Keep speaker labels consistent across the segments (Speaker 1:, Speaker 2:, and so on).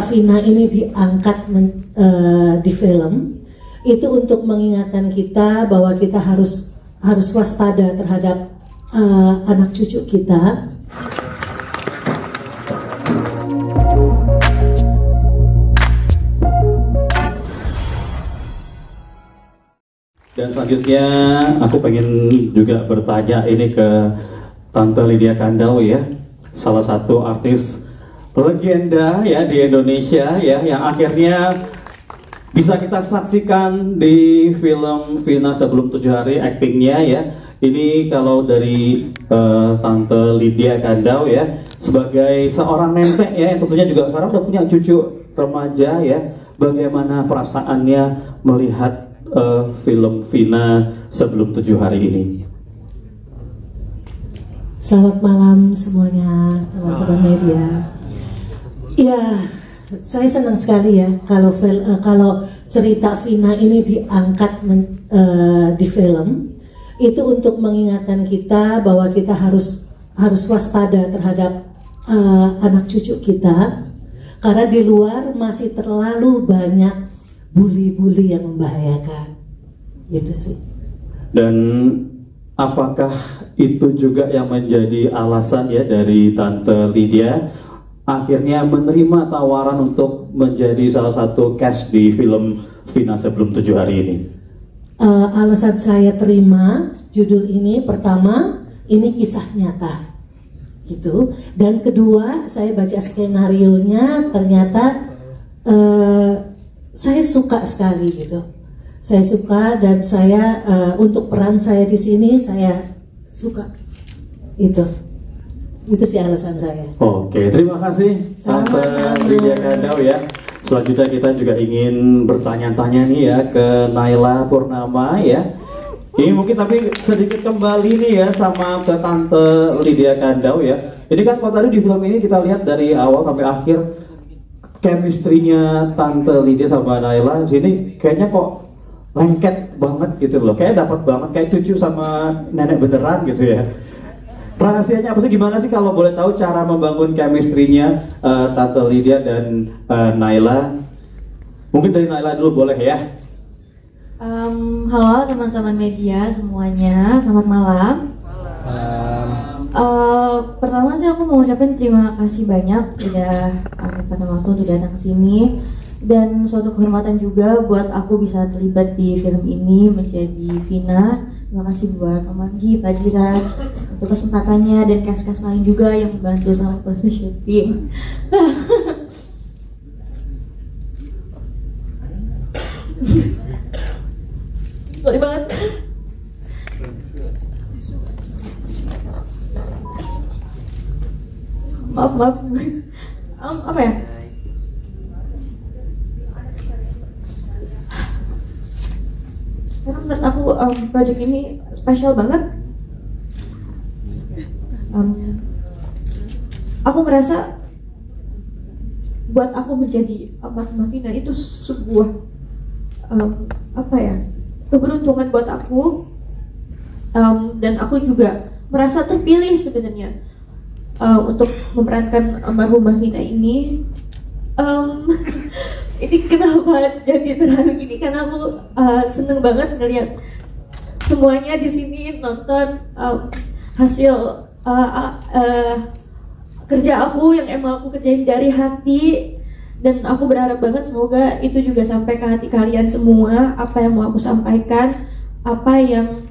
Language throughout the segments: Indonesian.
Speaker 1: Vina ini diangkat di film itu untuk mengingatkan kita bahwa kita harus waspada terhadap anak cucu kita.
Speaker 2: Dan selanjutnya aku pengen juga bertanya ini ke Tante Lydia Kandau ya, salah satu artis legenda ya di Indonesia ya, yang akhirnya bisa kita saksikan di film Vina Sebelum 7 Hari aktingnya ya. Ini kalau dari Tante Lydia Kandau ya, sebagai seorang nenek ya, yang tentunya juga sekarang udah punya cucu remaja ya, bagaimana perasaannya melihat film Vina Sebelum 7 Hari ini?
Speaker 1: Selamat malam semuanya teman-teman media. Ya, saya senang sekali ya kalau cerita Vina ini diangkat di film itu untuk mengingatkan kita bahwa kita harus waspada terhadap anak cucu kita, karena di luar masih terlalu banyak bully-bully yang membahayakan, gitu sih.
Speaker 2: Dan apakah itu juga yang menjadi alasan ya dari Tante Lydia akhirnya menerima tawaran untuk menjadi salah satu cast di film Vina Sebelum 7 Hari ini?
Speaker 1: Alasan saya terima judul ini, pertama ini kisah nyata gitu, dan kedua saya baca skenarionya, ternyata saya suka sekali gitu. Saya suka, dan saya untuk peran saya di sini saya suka. Itu sih alasan saya.
Speaker 2: Oke, terima kasih Tante Lydia Kandau ya. Selanjutnya kita juga ingin bertanya-tanya nih ya ke Naila Purnama ya. Ini mungkin tapi sedikit kembali nih ya sama ke Tante Lydia Kandau ya. Ini kan kalau tadi di film ini kita lihat dari awal sampai akhir chemistry-nya Tante Lydia sama Naila di sini kayaknya kok lengket banget gitu loh. Kayak dapat banget, kayak cucu sama nenek beneran gitu ya. Rahasianya apa sih, gimana sih kalau boleh tahu cara membangun chemistry-nya Tante Lydia dan Naila? Mungkin dari Naila dulu boleh ya.
Speaker 3: Halo teman-teman media semuanya, selamat malam. Pertama sih aku mau ucapin terima kasih banyak udah pada waktu untuk datang ke sini, dan suatu kehormatan juga buat aku bisa terlibat di film ini menjadi Vina. Terima kasih buat Om Anggi, Pak Diraj untuk kesempatannya, dan cast-cast lain juga yang membantu sama proses syuting. Sorry banget. Maaf. Apa ya? Karena menurut aku project ini spesial banget. Aku ngerasa buat aku menjadi almarhumah Vina itu sebuah keberuntungan buat aku, dan aku juga merasa terpilih sebenarnya untuk memerankan almarhumah Vina ini. Ini kenapa jadi terharu gini, karena aku seneng banget ngeliat semuanya di sini nonton hasil kerja aku yang emang aku kerjain dari hati, dan aku berharap banget semoga itu juga sampai ke hati kalian semua, apa yang mau aku sampaikan, apa yang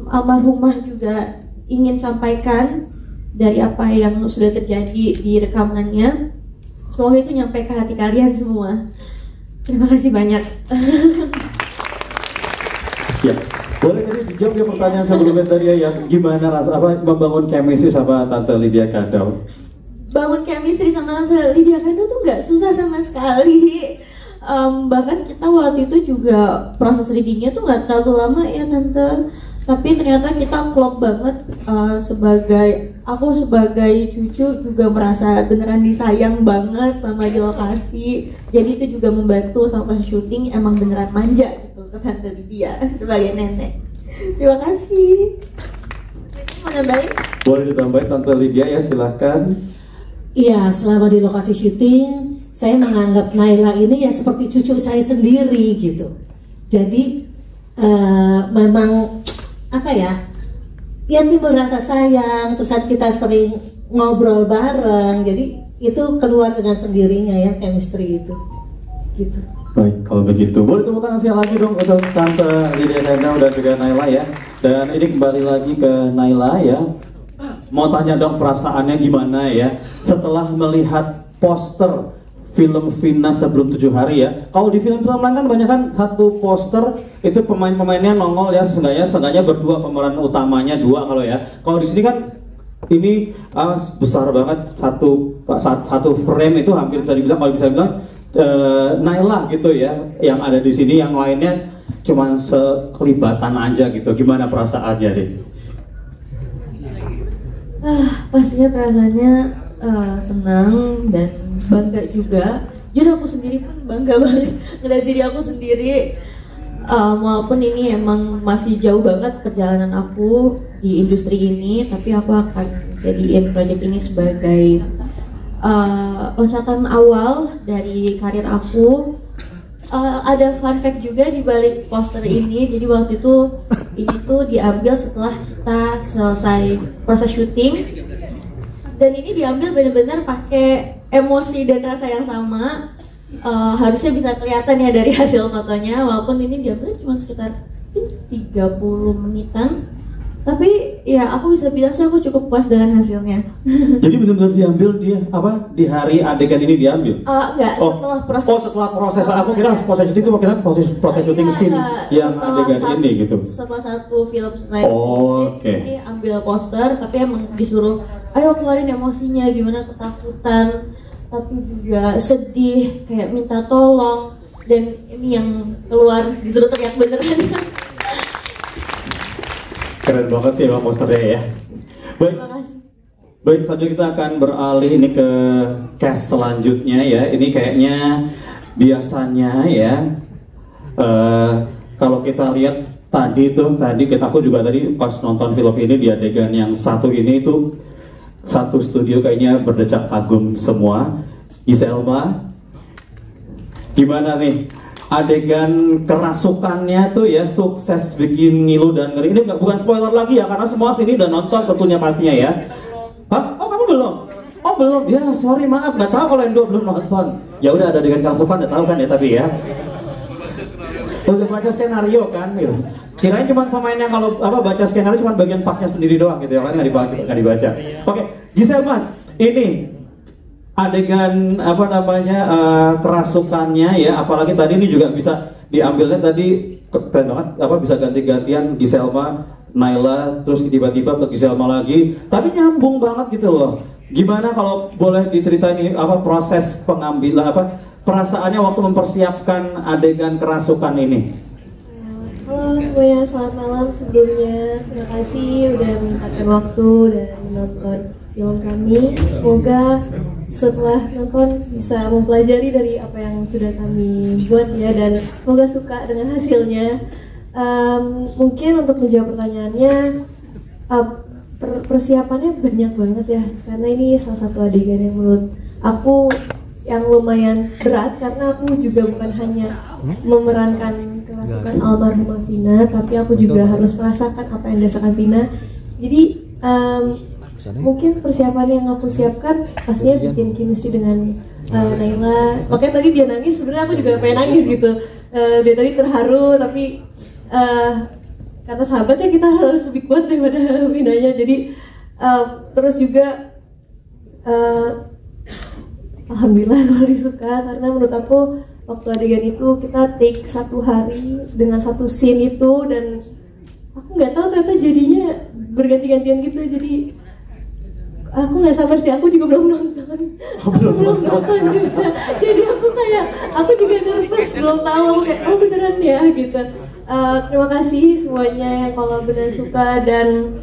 Speaker 3: almarhumah juga ingin sampaikan dari apa yang sudah terjadi di rekamannya. Semoga itu nyampe ke hati kalian semua. Terima kasih banyak.
Speaker 2: Ya, boleh tadi dijawab ya pertanyaan sebelumnya tadi ya, gimana membangun chemistry sama Tante Lydia Kandau?
Speaker 3: Bangun chemistry sama Tante Lydia Kandau tuh nggak susah sama sekali. Bahkan kita waktu itu juga proses readingnya tuh nggak terlalu lama ya Tante. Tapi ternyata kita klop banget. Aku sebagai cucu juga merasa beneran disayang banget sama di lokasi. Jadi itu juga membantu sama syuting, emang beneran manja gitu ke Tante Lydia sebagai nenek. Terima kasih. Mau nambahin?
Speaker 2: Boleh ditambahin Tante Lydia ya, silahkan.
Speaker 1: Iya, selama di lokasi syuting saya menganggap Naila ini ya seperti cucu saya sendiri gitu. Jadi memang apa ya timbul rasa sayang, terus kita sering ngobrol bareng, jadi itu keluar dengan sendirinya ya chemistry itu gitu.
Speaker 2: Baik, kalau begitu boleh tepuk tangan sekali lagi dong untuk Tante Lydia Kandau dan juga Naila ya. Dan ini kembali lagi ke Naila ya. Mau tanya dong perasaannya gimana ya setelah melihat poster film Vina Sebelum 7 Hari ya. Kalau di film-film lain kan banyak kan satu poster itu pemain-pemainnya nongol ya, seenggaknya berdua, pemeran utamanya 2 kalau ya. Kalau di sini kan ini besar banget, satu frame itu hampir bisa dibilang, kalau bisa dibilang Naila gitu ya yang ada di sini, yang lainnya cuman sekelibatan aja gitu. Gimana perasaannya deh?
Speaker 3: Pastinya perasaannya senang dan bangga juga. Jujur aku sendiri pun bangga banget ngeliat diri aku sendiri. Walaupun ini emang masih jauh banget perjalanan aku di industri ini, tapi aku akan jadiin project ini sebagai loncatan awal dari karir aku. Ada fun fact juga di balik poster ini. Jadi waktu itu ini tuh diambil setelah kita selesai proses syuting, dan ini diambil benar-benar pakai emosi dan rasa yang sama. Harusnya bisa kelihatan ya dari hasil fotonya, walaupun ini diambil cuma sekitar 30 menitan. Tapi ya aku bisa bilang sih aku cukup puas dengan hasilnya.
Speaker 2: Jadi benar-benar diambil dia apa di hari adegan ini diambil?
Speaker 3: Enggak, setelah proses.
Speaker 2: Oh, setelah proses. Aku kira proses syuting itu kira proses syuting scene yang adegan ini gitu.
Speaker 3: Setelah satu film selesai ini ambil poster, tapi emang disuruh ayo keluarin emosinya, gimana ketakutan, tapi juga sedih, kayak minta tolong, dan ini yang keluar disuruh teriak beneran.
Speaker 2: Keren banget ya posternya ya. Baik.
Speaker 3: Terima kasih.
Speaker 2: Baik, selanjutnya kita akan beralih ini ke cast selanjutnya ya. Ini kayaknya biasanya ya kalau kita lihat aku juga tadi pas nonton film ini di adegan yang satu ini itu satu studio kayaknya berdecak kagum semua. Giselma, gimana nih adegan kerasukannya tuh ya, sukses bikin ngilu dan ngeri. Ini bukan spoiler lagi ya, karena semua sini udah nonton tentunya pastinya ya. Hah? Oh kamu belum? Oh belum? Ya sorry maaf, nggak tahu kalau yang dua belum nonton. Ya udah ada adegan kerasukan, udah tahu kan ya tapi ya. Udah baca skenario kan gitu. Kirain cuma pemainnya kalau baca skenario cuma bagian partnya sendiri doang gitu, yang lain nggak dibaca. Oke, Giselma, ini adegan kerasukannya ya, apalagi tadi ini juga bisa diambilnya tadi keren banget, bisa ganti-gantian Giselma, Naila, terus tiba-tiba ke Giselma lagi, tapi nyambung banget gitu loh. Gimana kalau boleh diceritain ini proses pengambilan perasaannya waktu mempersiapkan adegan kerasukan ini?
Speaker 4: Halo semuanya, selamat malam sebelumnya. Terima kasih udah menyempatkan waktu dan menonton film kami. Semoga setelah nonton bisa mempelajari dari apa yang sudah kami buat ya, dan semoga suka dengan hasilnya. Mungkin untuk menjawab pertanyaannya, persiapannya banyak banget ya, karena ini salah satu adegan yang menurut aku yang lumayan berat, karena aku juga bukan hanya memerankan kerasukan almarhumah Vina, tapi aku juga harus merasakan apa yang dirasakan Vina. Jadi mungkin persiapan yang aku siapkan pastinya bikin chemistry dengan Naila. Makanya tadi dia nangis, sebenarnya aku juga pengen nangis gitu. Dia tadi terharu, tapi karena sahabatnya kita harus lebih kuat daripada Vinanya. Jadi terus juga alhamdulillah kalau disuka, karena menurut aku waktu adegan itu kita take 1 hari dengan satu scene itu, dan aku nggak tahu ternyata jadinya berganti-gantian gitu. Jadi aku nggak sabar sih, aku juga belum nonton. belum nonton juga. Jadi aku juga nervous, belum tahu. Aku kayak oh beneran ya gitu. Terima kasih semuanya yang kalau benar suka, dan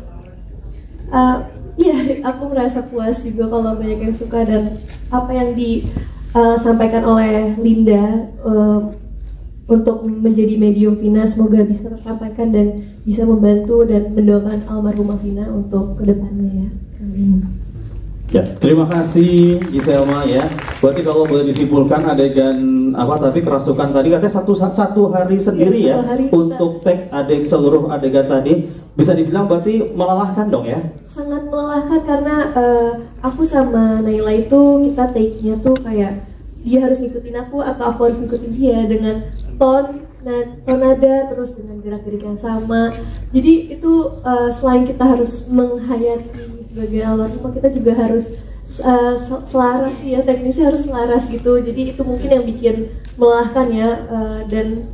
Speaker 4: ya aku merasa puas juga kalau banyak yang suka, dan apa yang disampaikan oleh Linda untuk menjadi medium Vina semoga bisa tersampaikan dan bisa membantu dan mendoakan almarhumah Vina untuk kedepannya ya. Amin.
Speaker 2: Ya, terima kasih Giselma ya. Berarti kalau boleh disimpulkan adegan apa tapi kerasukan tadi katanya satu hari sendiri ya,
Speaker 4: hari
Speaker 2: untuk take seluruh adegan tadi, bisa dibilang berarti melelahkan dong ya?
Speaker 4: Sangat melelahkan karena aku sama Naila itu kita take-nya tuh kayak dia harus ngikutin aku atau aku harus ngikutin dia dengan tonada terus dengan gerak-gerik yang sama. Jadi itu selain kita harus menghayati sebagai almarhumah, kita juga harus selaras ya, teknisnya harus selaras gitu. Jadi itu mungkin yang bikin melelahkan ya. Dan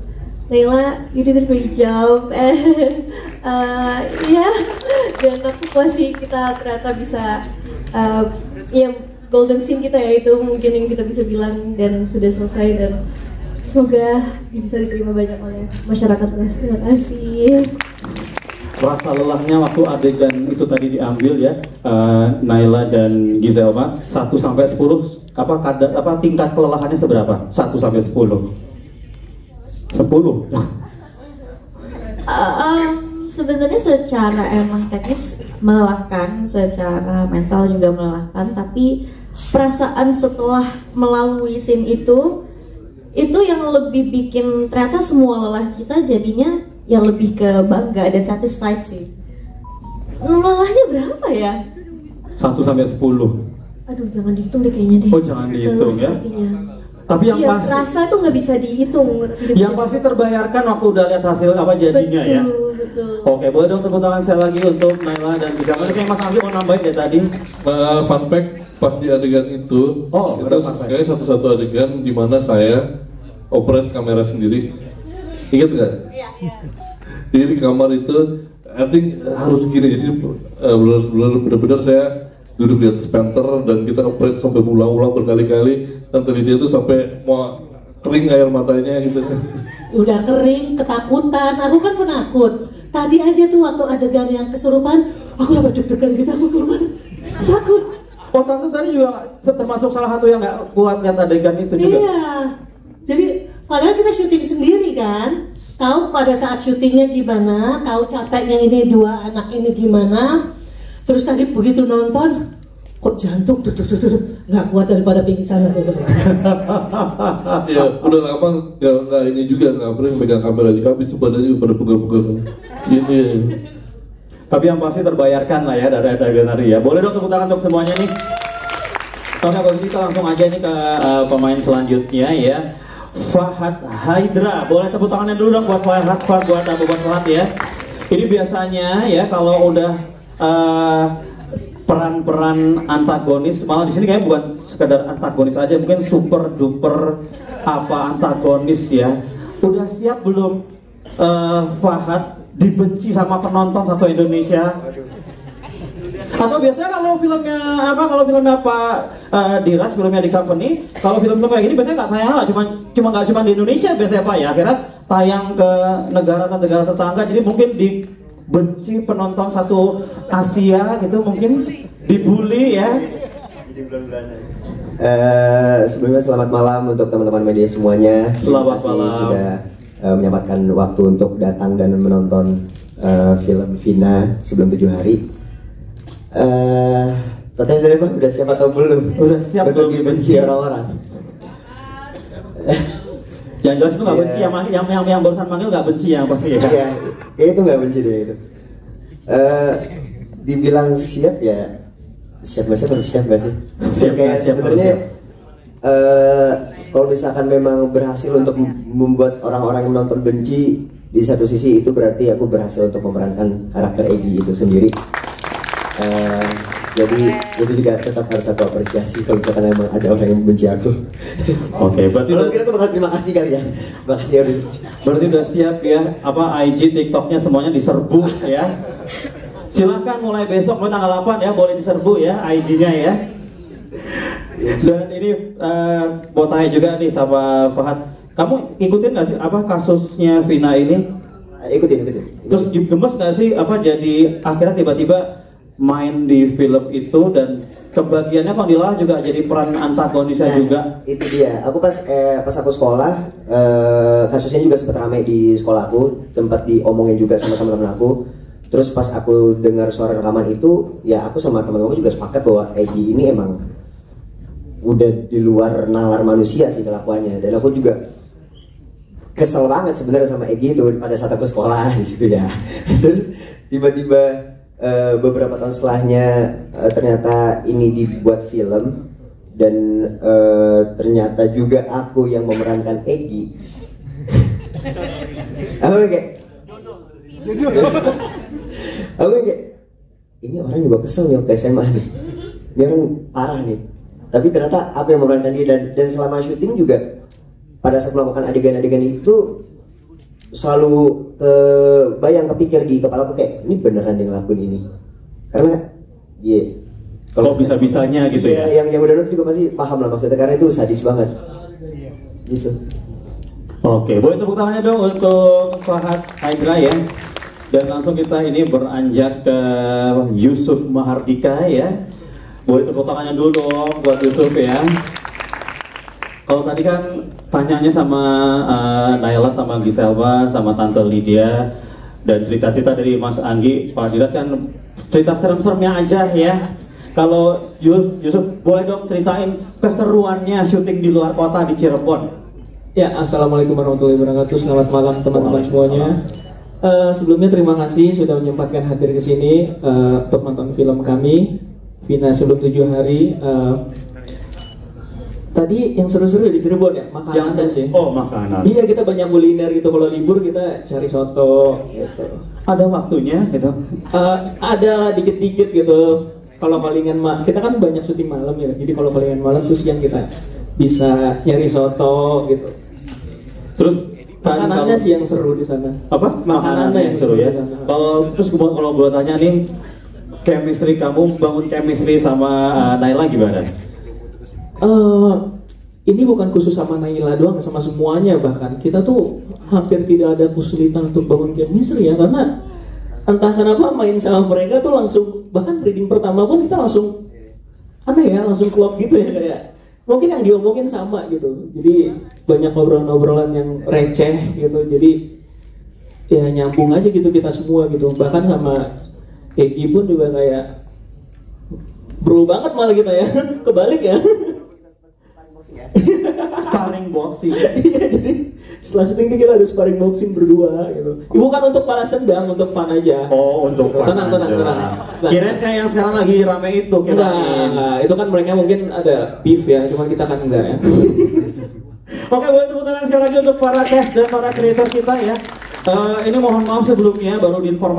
Speaker 4: Naila, you did a great job. Ya, dan aku puas sih kita ternyata bisa ya golden scene kita ya, itu mungkin yang kita bisa bilang dan sudah selesai, dan semoga bisa diterima banyak oleh masyarakat luas. Terima kasih.
Speaker 2: Rasa lelahnya waktu adegan itu tadi diambil ya, Naila dan Giselma 1 sampai 10 tingkat kelelahannya seberapa? 1 sampai 10. 10.
Speaker 3: Sebenarnya secara emang teknis melelahkan, secara mental juga melelahkan, tapi perasaan setelah melalui scene itu yang lebih bikin ternyata semua lelah kita jadinya yang lebih ke bangga dan satisfied sih. Lelahnya berapa ya?
Speaker 2: 1 sampai 10.
Speaker 4: Aduh, jangan dihitung deh kayaknya deh.
Speaker 2: Oh, jangan dihitung ya. Tapi yang
Speaker 4: iya,
Speaker 2: pasti
Speaker 4: rasa itu nggak bisa dihitung.
Speaker 2: Yang pasti terbayarkan waktu udah lihat hasil apa jadinya ya.
Speaker 4: Betul.
Speaker 2: Oke, boleh dong tepuk tangan saya lagi untuk Naila dan Giselma. Kayak Mas Anggi mau nambahin ya tadi.
Speaker 5: Fun fact, pas di adegan itu kayak satu-satu adegan di mana saya operate kamera sendiri. Ingat nggak?
Speaker 3: Iya.
Speaker 5: Jadi di kamar itu, I think harus gini. Jadi benar-benar saya duduk di atas penter dan kita operate sampai ulang-ulang berkali-kali. Tante Lydia tuh sampai mau kering air matanya gitu.
Speaker 1: Udah kering, ketakutan. Aku kan penakut. Tadi aja tuh waktu adegan yang kesurupan, aku udah deg-degan gitu, aku keluar takut.
Speaker 2: Oh, tante tadi juga termasuk salah satu yang nggak kuat lihat adegan itu juga.
Speaker 1: Iya. Jadi padahal kita syuting sendiri kan, tahu pada saat syutingnya gimana, tahu capeknya ini dua anak ini gimana. Terus tadi begitu nonton, kok jantung nggak kuat daripada pingsan.
Speaker 5: Ya udah lama nggak ini juga nggak pernah pegang kamera, jadi habis itu badannya juga pada pegang-pegang ini.
Speaker 2: Tapi yang pasti terbayarkan lah ya dari adegan tadi ya. Boleh dong tepuk tangan untuk semuanya nih. Oke, kalau kita langsung aja nih ke pemain selanjutnya ya. Fahad Haidra, boleh tepuk tangannya dulu dong buat Fahad ya. Ini biasanya ya kalau udah peran-peran antagonis, malah di sini kayak bukan sekedar antagonis aja, mungkin super duper antagonis ya. Udah siap belum Fahad dibenci sama penonton satu Indonesia? Atau biasanya kalau filmnya Pak Diras, filmnya di company, kalau film-film kayak gini biasanya nggak tayang, nggak cuma di Indonesia biasanya Pak ya, akhirnya tayang ke negara tetangga, jadi mungkin dibenci penonton satu Asia gitu, mungkin dibully ya.
Speaker 6: Sebelumnya selamat malam untuk teman-teman media semuanya.
Speaker 2: Selamat
Speaker 6: Terima kasih
Speaker 2: malam.
Speaker 6: sudah menyempatkan waktu untuk datang dan menonton film Vina sebelum 7 hari. Pertanyaan dari Pak, udah siap atau belum?
Speaker 2: Udah siap
Speaker 6: untuk
Speaker 2: belum
Speaker 6: dibenci orang-orang?
Speaker 2: Yang jelas itu nggak benci, yang barusan manggil nggak benci ya pasti ya.
Speaker 6: Iya, kayak itu nggak benci deh itu. Dibilang siap ya, siap nggak sih, harus siap nggak sih? Kayak sebenarnya kalau misalkan memang berhasil untuk membuat orang-orang yang menonton benci, di satu sisi itu berarti aku berhasil untuk memerankan karakter Egy itu sendiri. Jadi itu juga tetap harus aku apresiasi kalau misalkan emang ada orang yang benci aku.
Speaker 2: Oke, berarti
Speaker 6: mungkin aku bakal terima kasih kali ya. Makasih ya.
Speaker 2: Berarti udah siap ya, IG, TikToknya semuanya diserbu ya. Silakan mulai besok mulai tanggal 8 ya, boleh diserbu ya IG-nya ya. Dan ini mau tanya juga nih sama Fahad, kamu ikutin nggak sih kasusnya Vina ini?
Speaker 6: Ikutin.
Speaker 2: Terus gemes nggak sih jadi akhirnya tiba-tiba main di film itu, dan kebagiannya Kondilah juga jadi peran antagonisnya juga.
Speaker 6: Itu dia. Aku pas aku sekolah, kasusnya juga sempat ramai di sekolah aku, sempat diomongin juga sama teman-teman aku. Terus pas aku dengar suara rekaman itu, ya aku sama teman-teman juga sepakat bahwa Egy ini emang udah di luar nalar manusia sih kelakuannya. Dan aku juga kesel banget sebenarnya sama Egy itu pada saat aku sekolah di situ ya. Terus tiba-tiba beberapa tahun setelahnya ternyata ini dibuat film dan ternyata juga aku yang memerankan Egy. Aku kayak ini orang juga kesel nih waktu SMA nih. Ini orang parah nih. Tapi ternyata aku yang memerankan dia dan selama syuting juga pada saat melakukan adegan-adegan itu selalu kepikir di kepala aku kayak ini beneran yang ngelakuin ini. Karena
Speaker 2: kalau bisa-bisanya gitu ya.
Speaker 6: Yang udah nonton juga pasti paham lah maksudnya karena itu sadis banget. Gitu.
Speaker 2: Oke, boleh tepuk tangannya dong untuk Fahad Haidra ya. Dan langsung kita ini beranjak ke Yusuf Mahardika ya. Boleh tepuk tangannya dulu dong buat Yusuf ya. Kalau tadi kan tanyanya sama Naila sama Giselma sama Tante Lydia dan cerita-cerita dari Mas Anggi, Pak Dirat kan cerita serem-seremnya aja ya. Kalau Yusuf boleh dong ceritain keseruannya syuting di luar kota di Cirebon.
Speaker 7: Ya, assalamualaikum warahmatullahi wabarakatuh. Selamat malam teman-teman semuanya. Sebelumnya terima kasih sudah menyempatkan hadir ke sini untuk nonton film kami Vina Sebelum 7 Hari. Tadi yang seru-seru di Cirebon ya, makanan sih.
Speaker 2: Oh, makanan.
Speaker 7: Iya, kita banyak kuliner gitu. Kalau libur kita cari soto gitu.
Speaker 2: Ada waktunya gitu.
Speaker 7: Ada lah dikit-dikit gitu. Kalau palingan kita kan banyak syuting malam ya. Jadi kalau palingan malam tuh siang kita bisa nyari soto gitu.
Speaker 2: Terus
Speaker 7: makanannya sih yang seru di sana.
Speaker 2: Apa? Makanannya yang seru ya. Kalau gue tanya nih, chemistry kamu bangun chemistry sama Naila gimana?
Speaker 7: Ini bukan khusus sama Naila doang, sama semuanya bahkan. Kita tuh hampir tidak ada kesulitan untuk bangun chemistry ya, karena entah kenapa main sama mereka tuh langsung, bahkan reading pertama pun kita langsung langsung klop gitu ya, kayak mungkin yang diomongin sama gitu. Jadi banyak obrolan-obrolan yang receh gitu. Jadi ya nyambung aja gitu kita semua gitu. Bahkan sama Egy pun juga kayak bro banget malah kita ya. Kebalik ya.
Speaker 2: Sparring boxing.
Speaker 7: Iya, jadi setelah syuting kita harus sparring boxing berdua gitu. Bukan untuk balas dendam, untuk fun aja.
Speaker 2: Oh, untuk fun.
Speaker 7: Tenang.
Speaker 2: Kirain kayak yang sekarang lagi rame itu.
Speaker 7: Enggak, itu kan mereka mungkin ada beef ya, cuman kita kan enggak ya.
Speaker 2: Oke, boleh tepuk tangan sekali lagi untuk para cast dan para kreator kita ya. Ini mohon maaf sebelumnya baru diinformasi